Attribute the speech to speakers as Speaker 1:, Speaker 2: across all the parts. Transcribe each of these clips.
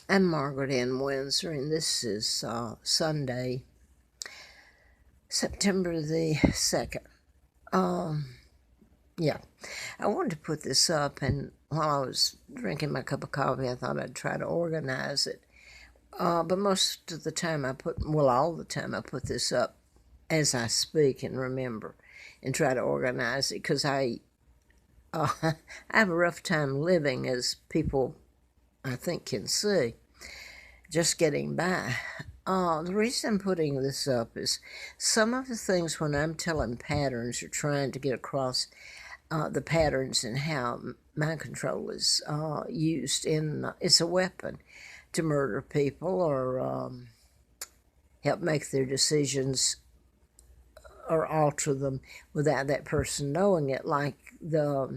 Speaker 1: I'm Margaret Ann Windsor, and this is Sunday, September the 2nd. Yeah, I wanted to put this up, and while I was drinking my cup of coffee, I thought I'd try to organize it. But most of the time all the time I put this up as I speak and remember and try to organize it because I have a rough time living, as people I think can see, just getting by. The reason I'm putting this up is some of the things when I'm telling patterns or trying to get across the patterns and how mind control is used it's a weapon to murder people or help make their decisions or alter them without that person knowing it, like what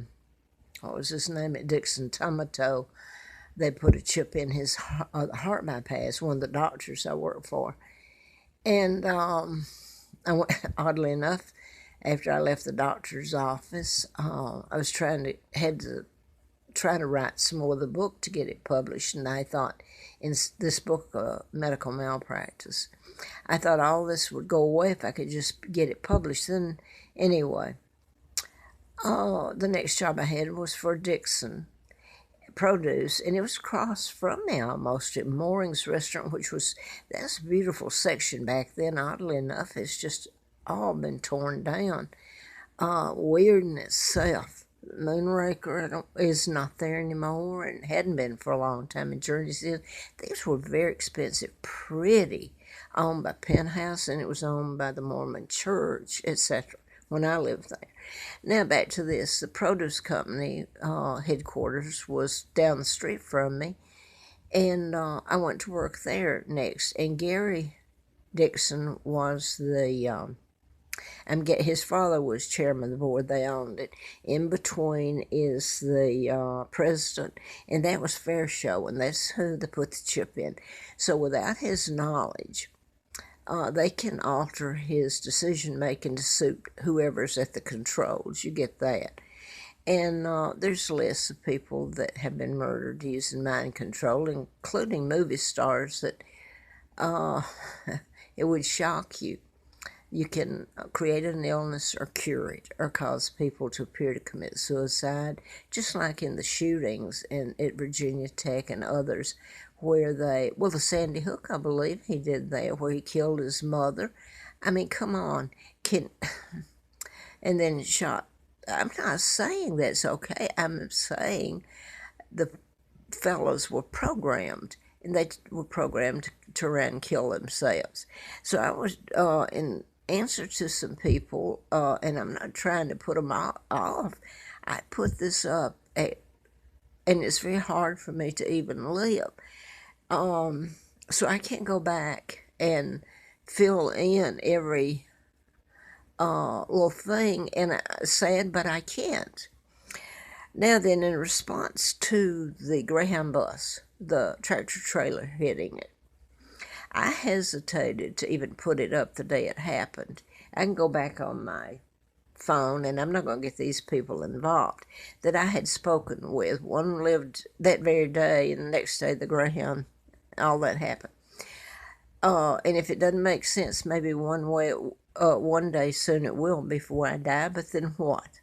Speaker 1: was his name at Dixon Tomato. They put a chip in his heart bypass, one of the doctors I work for. And oddly enough, after I left the doctor's office, I was had to try to write some more of the book to get it published. And I thought, in this book, Medical Malpractice, I thought all this would go away if I could just get it published. Then, anyway, the next job I had was for Dixon Produce, and it was across from me almost at Mooring's Restaurant, that's a beautiful section back then. Oddly enough, it's just all been torn down. Weird in itself. Moonraker is not there anymore and hadn't been for a long time. And Journey's Inn, these were very expensive, pretty, owned by Penthouse, and it was owned by the Mormon Church, etc. when I lived there. Now back to this. The produce company headquarters was down the street from me, and I went to work there next. And Gary Dixon was his father was chairman of the board. They owned it. In between is the president, and that was Fair Show, and that's who they put the chip in. So without his knowledge, they can alter his decision making to suit whoever's at the controls. You get that. And there's lists of people that have been murdered using mind control, including movie stars that it would shock you. You can create an illness or cure it or cause people to appear to commit suicide, just like in the shootings at Virginia Tech and others where the Sandy Hook, I believe he did that, where he killed his mother. I mean, come on. And then shot. I'm not saying that's okay. I'm saying the fellows were programmed, and they were programmed to run and kill themselves. So I was in answer to some people, and I'm not trying to put them off. I put this up, and it's very hard for me to even live. So I can't go back and fill in every little thing, and sad, but I can't. Now then, in response to the Greyhound bus, the tractor trailer hitting it, I hesitated to even put it up the day it happened. I can go back on my phone, and I'm not going to get these people involved, that I had spoken with. One lived that very day, and the next day the Greyhound, all that happened. And if it doesn't make sense, maybe one day soon it will before I die, but then what?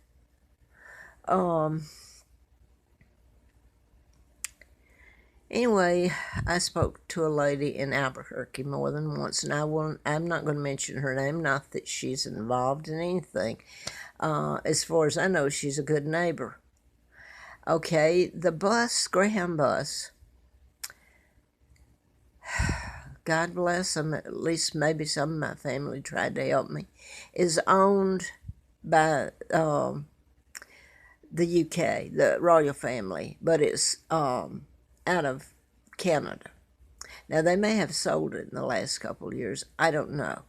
Speaker 1: Anyway, I spoke to a lady in Albuquerque more than once, and I'm not going to mention her name, not that she's involved in anything. As far as I know, she's a good neighbor. Okay, the Greyhound bus, God bless them, at least maybe some of my family tried to help me, is owned by the UK, the royal family, but it's out of Canada. Now, they may have sold it in the last couple of years. I don't know.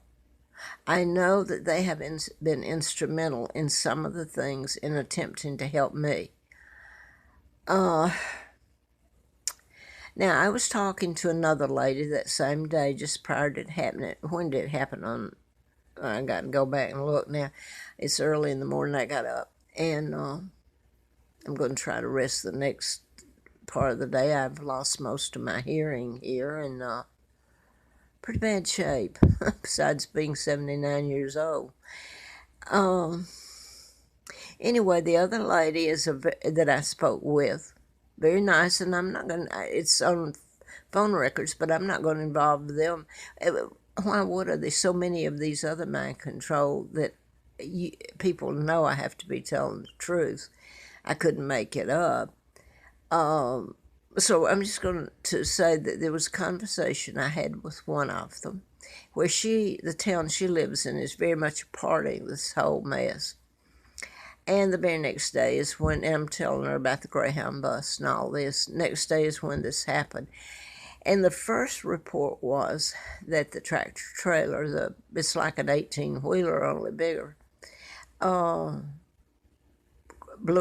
Speaker 1: I know that they have been instrumental in some of the things in attempting to help me. Now, I was talking to another lady that same day, just prior to it happening. When did it happen? I got to go back and look now. It's early in the morning. I got up, and I'm going to try to rest the next part of the day. I've lost most of my hearing here and pretty bad shape, besides being 79 years old. Um, anyway, the other lady that I spoke with, very nice, and I'm not going to, it's on phone records, but I'm not going to involve them. Why would I? There's so many of these other mind control that people know I have to be telling the truth. I couldn't make it up. So I'm just going to say that there was a conversation I had with one of them where the town she lives in is very much a part of this whole mess. And the very next day is when, and I'm telling her about the Greyhound bus and all this. Next day is when this happened. And the first report was that the tractor trailer, it's like an 18-wheeler, only bigger, blew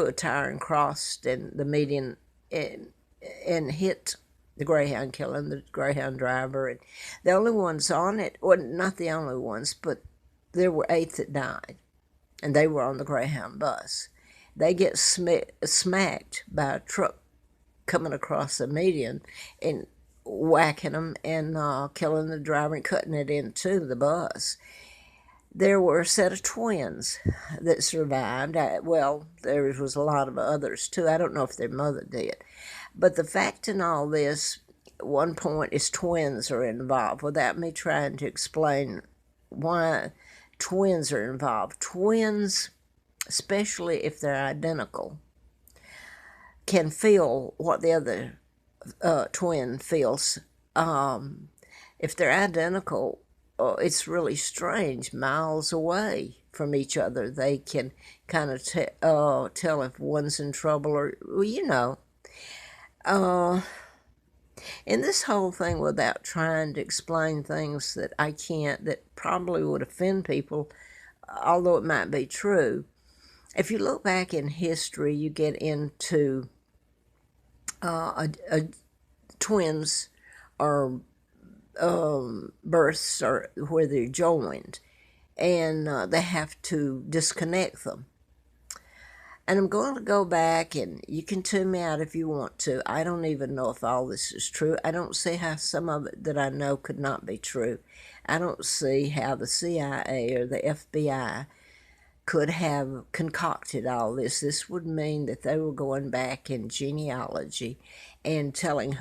Speaker 1: a tire and crossed and the median and hit the Greyhound, killing the Greyhound driver. And the only ones on it, well, not the only ones, but there were 8 that died, and they were on the Greyhound bus. They get smacked by a truck coming across the median and whacking them and killing the driver and cutting it into the bus. There were a set of twins that survived. Well, there was a lot of others too. I don't know if their mother did. But the fact in all this, one point is twins are involved, without me trying to explain why twins are involved. Twins, especially if they're identical, can feel what the other twin feels. If they're identical, it's really strange. Miles away from each other, they can kind of tell if one's in trouble or, well, you know. And this whole thing, without trying to explain things that I can't, that probably would offend people, although it might be true. If you look back in history, you get into twins or births or where they're joined, and they have to disconnect them. And I'm going to go back, and you can tune me out if you want to. I don't even know if all this is true. I don't see how some of it that I know could not be true. I don't see how the CIA or the FBI could have concocted all this. This would mean that they were going back in genealogy and telling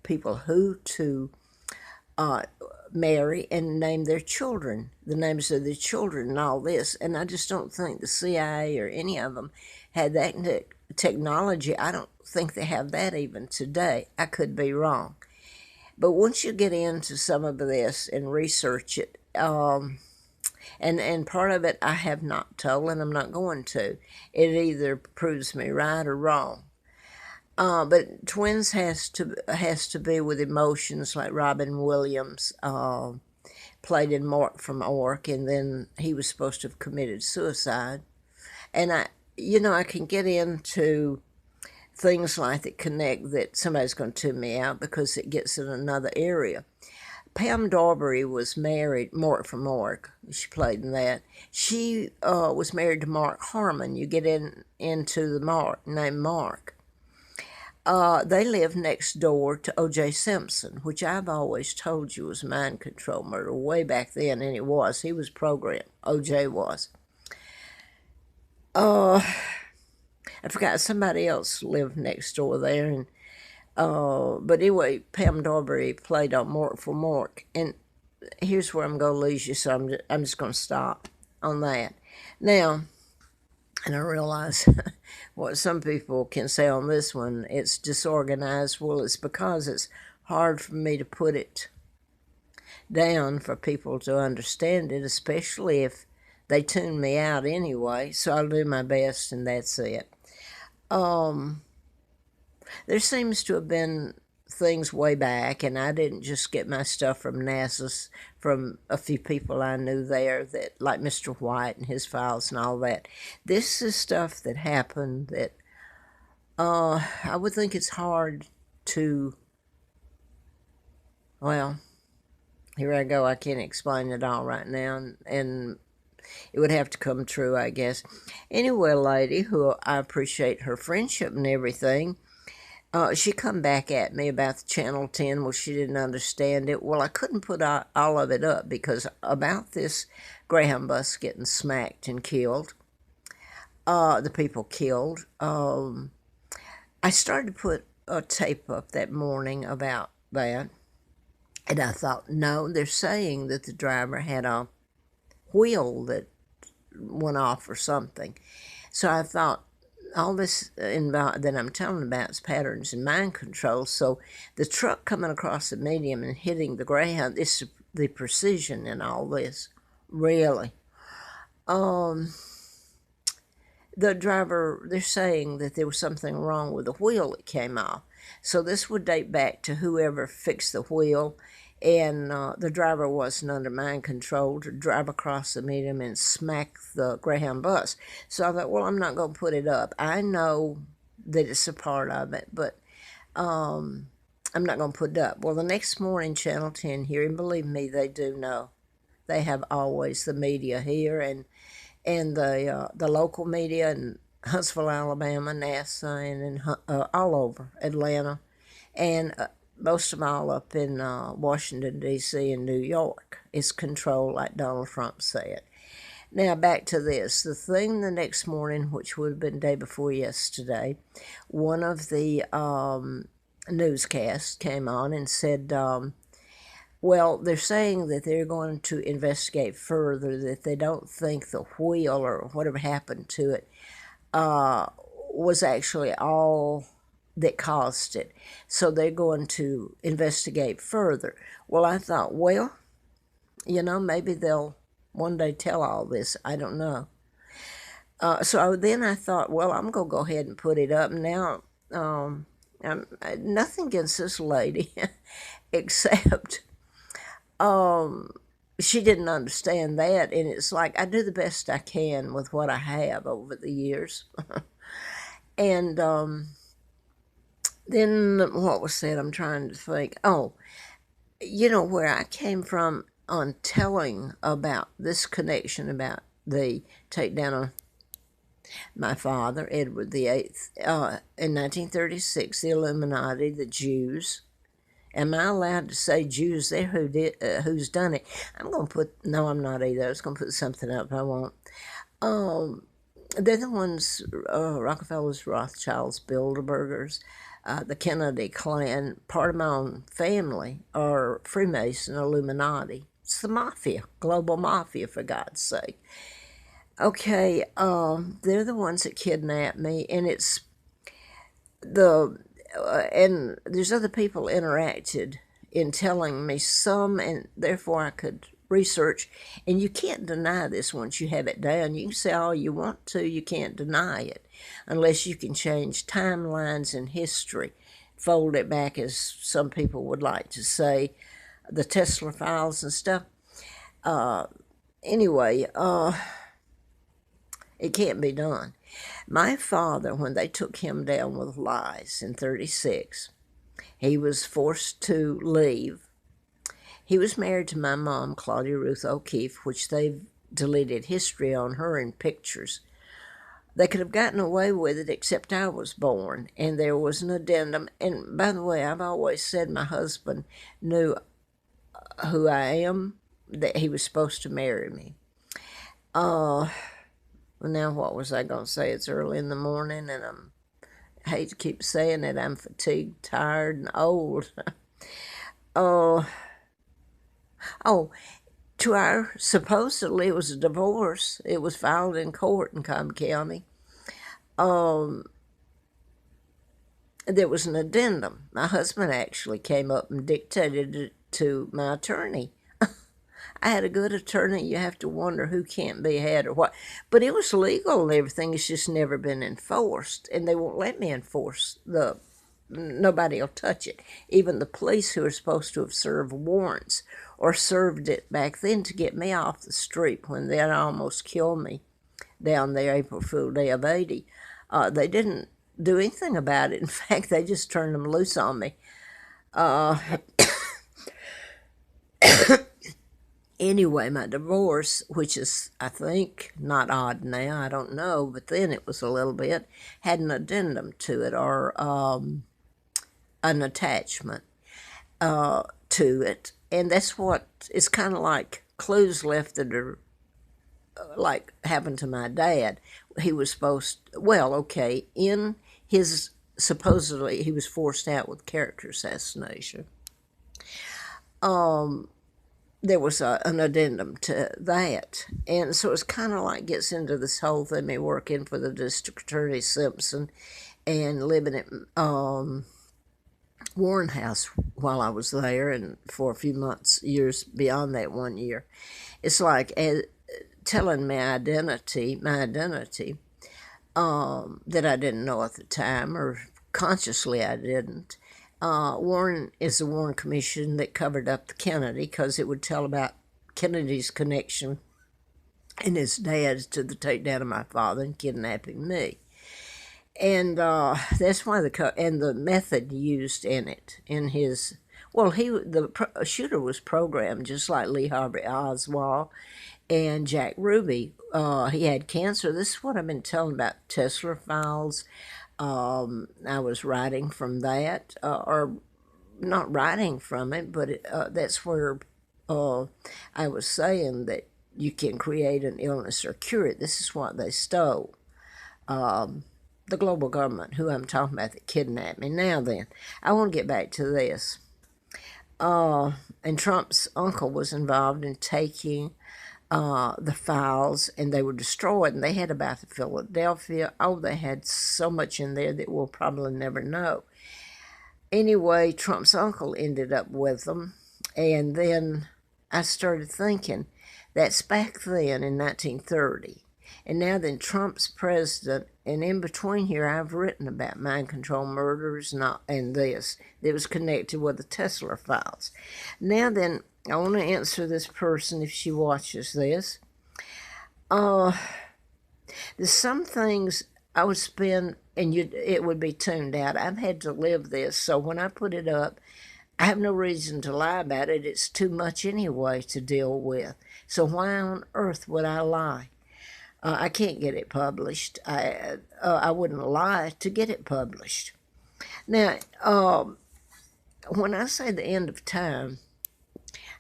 Speaker 1: people who to marry and name their children, the names of their children and all this. And I just don't think the CIA or any of them had that technology. I don't think they have that even today. I could be wrong. But once you get into some of this and research it, and part of it I have not told, and I'm not going to. It either proves me right or wrong. But twins has to be with emotions, like Robin Williams played in Mark from Ork, and then he was supposed to have committed suicide. And I can get into things like that connect that somebody's going to tune me out because it gets in another area. Pam Darby was married, Mark from Ork, she played in that. She was married to Mark Harmon. You get into the name Mark. They lived next door to O.J. Simpson, which I've always told you was mind control murder way back then, and it was. He was programmed. O.J. was. I forgot somebody else lived next door there, and but anyway, Pam Darby played on Mark for Mark, and here's where I'm going to lose you, so I'm just going to stop on that. Now, and I realize what some people can say on this one, it's disorganized. Well, it's because it's hard for me to put it down for people to understand it, especially if they tune me out anyway, so I'll do my best, and that's it. There seems to have been things way back, and I didn't just get my stuff from NASA, from a few people I knew there, that like Mr. White and his files and all that. This is stuff that happened that I would think it's hard to, well, here I go. I can't explain it all right now, and it would have to come true, I guess. Anyway, a lady who I appreciate her friendship and everything, She come back at me about the Channel 10. Well, she didn't understand it. Well, I couldn't put all of it up because about this Greyhound bus getting smacked and killed, the people killed. I started to put a tape up that morning about that, and I thought, no, they're saying that the driver had a wheel that went off or something. So I thought, all this that I'm telling about is patterns and mind control. So the truck coming across the medium and hitting the Greyhound, it's the precision in all this, really. Um, the driver, they're saying that there was something wrong with the wheel that came off. So this would date back to whoever fixed the wheel, and the driver wasn't under mind control to drive across the medium and smack the Greyhound bus. So I thought, well, I'm not going to put it up. I know that it's a part of it, but I'm not going to put it up. Well, the next morning, Channel 10 here, and believe me, they do know. They have always the media here, and the local media in Huntsville, Alabama, NASA, and all over Atlanta, and most of them all up in Washington, D.C. and New York. It's controlled like Donald Trump said. Now, back to this. The thing the next morning, which would have been the day before yesterday, one of the newscasts came on and said, well, they're saying that they're going to investigate further, that they don't think the wheel or whatever happened to it was actually all that caused it. So they're going to investigate further. Well, I thought, well, maybe they'll one day tell all this. I don't know. So then I thought, well, I'm going to go ahead and put it up. Now, nothing against this lady, except she didn't understand that. And it's like, I do the best I can with what I have over the years. And then what was said? I'm trying to think. Oh, where I came from on telling about this connection about the takedown of my father, Edward VIII, in 1936, the Illuminati, the Jews. Am I allowed to say Jews there? Who's done it? No, I'm not either. I was going to put something up. I won't. They're the ones, Rockefellers, Rothschilds, Bilderbergers, the Kennedy clan. Part of my own family are Freemason, Illuminati. It's the mafia, global mafia, for God's sake. Okay, they're the ones that kidnapped me, and it's and there's other people interacted in telling me some, and therefore I could research, and you can't deny this once you have it down. You can say all you want to, you can't deny it, unless you can change timelines in history, fold it back, as some people would like to say, the Tesla files and stuff. Anyway, it can't be done. My father, when they took him down with lies in 36, he was forced to leave. He was married to my mom, Claudia Ruth O'Keefe, which they've deleted history on her in pictures. They could have gotten away with it, except I was born, and there was an addendum. And by the way, I've always said my husband knew who I am, that he was supposed to marry me. Well, now what was I going to say? It's early in the morning, and I hate to keep saying it. I'm fatigued, tired, and old. Oh, supposedly it was a divorce. It was filed in court in Cobb County. There was an addendum. My husband actually came up and dictated it to my attorney. I had a good attorney. You have to wonder who can't be had or what. But it was legal and everything. It's just never been enforced. And they won't let me enforce nobody will touch it. Even the police, who are supposed to have served warrants or served it back then to get me off the street when they almost killed me down there April Fool Day of 80. They didn't do anything about it. In fact, they just turned them loose on me. Anyway, my divorce, which is, I think, not odd now, I don't know, but then it was a little bit, had an addendum to it, or an attachment to it, and that's what it's kind of like clues left that are like happened to my dad. He was well, okay, in his supposedly he was forced out with character assassination. There was an addendum to that, and so it's kind of like gets into this whole thing. Me working for the district attorney Simpson and living at Warren House while I was there, and for a few months, years beyond that 1 year. It's like telling my identity that I didn't know at the time, or consciously I didn't. Warren is the Warren Commission that covered up the Kennedy because it would tell about Kennedy's connection and his dad's to the takedown of my father and kidnapping me. And that's why the method used in it, in his, well, the shooter was programmed just like Lee Harvey Oswald and Jack Ruby. He had cancer. This is what I've been telling about Tesla files. I was writing from that, or not writing from it, but that's where I was saying that you can create an illness or cure it. This is what they stole. The global government, who I'm talking about, that kidnapped me. Now then, I want to get back to this. And Trump's uncle was involved in taking the files, and they were destroyed, and they had about the Philadelphia. Oh, they had so much in there that we'll probably never know. Anyway, Trump's uncle ended up with them, and then I started thinking, that's back then in 1930. And now then Trump's president, and in between here I've written about mind control murders and this that was connected with the Tesla files. Now then, I want to answer this person if she watches this. There's some things I would spend, and it would be tuned out. I've had to live this, so when I put it up, I have no reason to lie about it. It's too much anyway to deal with. So why on earth would I lie? I can't get it published. I wouldn't lie to get it published. Now, when I say the end of time,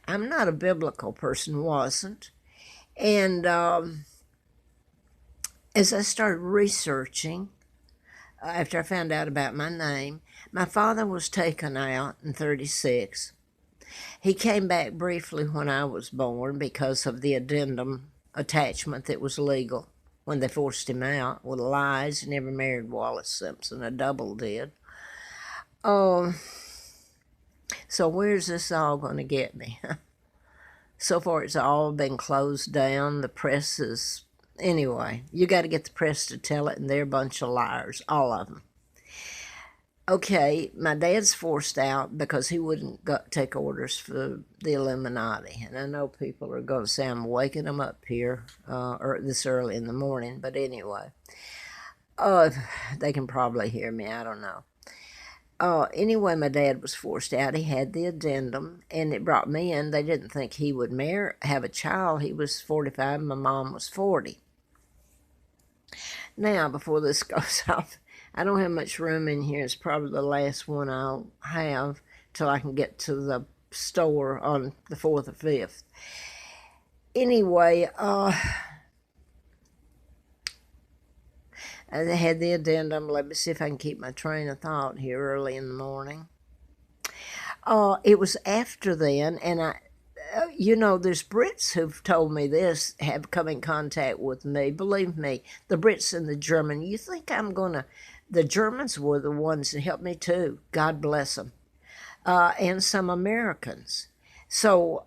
Speaker 1: I'm not a biblical person, wasn't. And as I started researching, after I found out about my name, my father was taken out in 1936. He came back briefly when I was born because of the addendum attachment that was legal when they forced him out with lies. He never married Wallace Simpson. A double did. So where's this all going to get me? So far, it's all been closed down. The press is... Anyway, you got to get the press to tell it, and they're a bunch of liars, all of them. Okay, my dad's forced out because he wouldn't take orders for the Illuminati. And I know people are going to say I'm waking them up here or this early in the morning. But anyway, they can probably hear me. I don't know. Anyway, my dad was forced out. He had the addendum, and it brought me in. They didn't think he would have a child. He was 45, my mom was 40. Now, before this goes off, I don't have much room in here. It's probably the last one I'll have till I can get to the store on the 4th or 5th. Anyway, I had the addendum. Let me see if I can keep my train of thought here early in the morning. It was after then, and there's Brits who've told me this, have come in contact with me. Believe me, the Brits and the Germans. You think I'm going to... The Germans were the ones that helped me too. God bless them. And some Americans. So